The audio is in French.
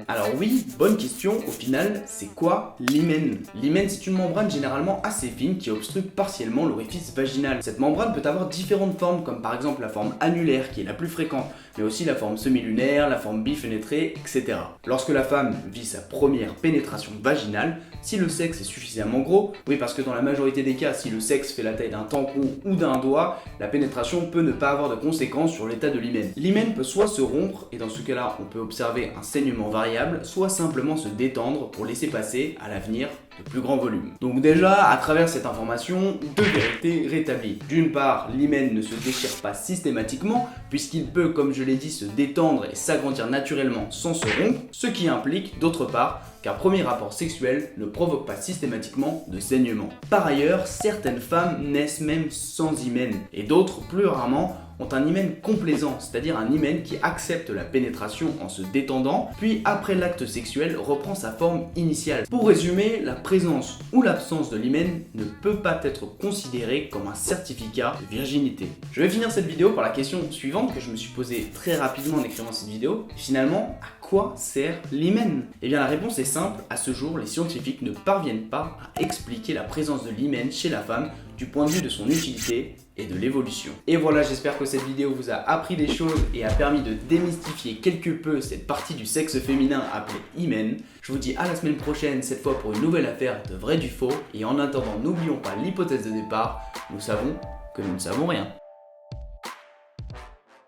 Alors oui, bonne question, au final, c'est quoi l'hymen? L'hymen, c'est une membrane généralement assez fine qui obstrue partiellement l'orifice vaginal. Cette membrane peut avoir différentes formes, comme par exemple la forme annulaire qui est la plus fréquente, mais aussi la forme semi-lunaire, la forme bifenêtrée, etc. Lorsque la femme vit sa première pénétration vaginale, si le sexe est suffisamment gros, oui parce que dans la majorité des cas, si le sexe fait la taille d'un tampon ou d'un doigt, la pénétration peut ne pas avoir de conséquences sur l'état de l'hymen. L'hymen peut soit se rompre, et dans ce cas-là, on peut observer un saignement variable, soit simplement se détendre pour laisser passer, à l'avenir, de plus grands volumes. Donc déjà, à travers cette information, deux vérités rétablies. D'une part, l'hymen ne se déchire pas systématiquement, puisqu'il peut, comme je l'ai dit, se détendre et s'agrandir naturellement sans se rompre, ce qui implique, d'autre part, qu'un premier rapport sexuel ne provoque pas systématiquement de saignement. Par ailleurs, certaines femmes naissent même sans hymen, et d'autres, plus rarement, ont un hymen complaisant, c'est-à-dire un hymen qui accepte la pénétration en se détendant, puis après l'acte sexuel reprend sa forme initiale. Pour résumer, la présence ou l'absence de l'hymen ne peut pas être considérée comme un certificat de virginité. Je vais finir cette vidéo par la question suivante que je me suis posée très rapidement en écrivant cette vidéo. Finalement, à quoi sert l'hymen? Eh bien la réponse est simple, à ce jour les scientifiques ne parviennent pas à expliquer la présence de l'hymen chez la femme du point de vue de son utilité et de l'évolution. Et voilà, j'espère que cette vidéo vous a appris des choses et a permis de démystifier quelque peu cette partie du sexe féminin appelée hymen. Je vous dis à la semaine prochaine, cette fois pour une nouvelle affaire de vrai du faux. Et en attendant, n'oublions pas l'hypothèse de départ, nous savons que nous ne savons rien.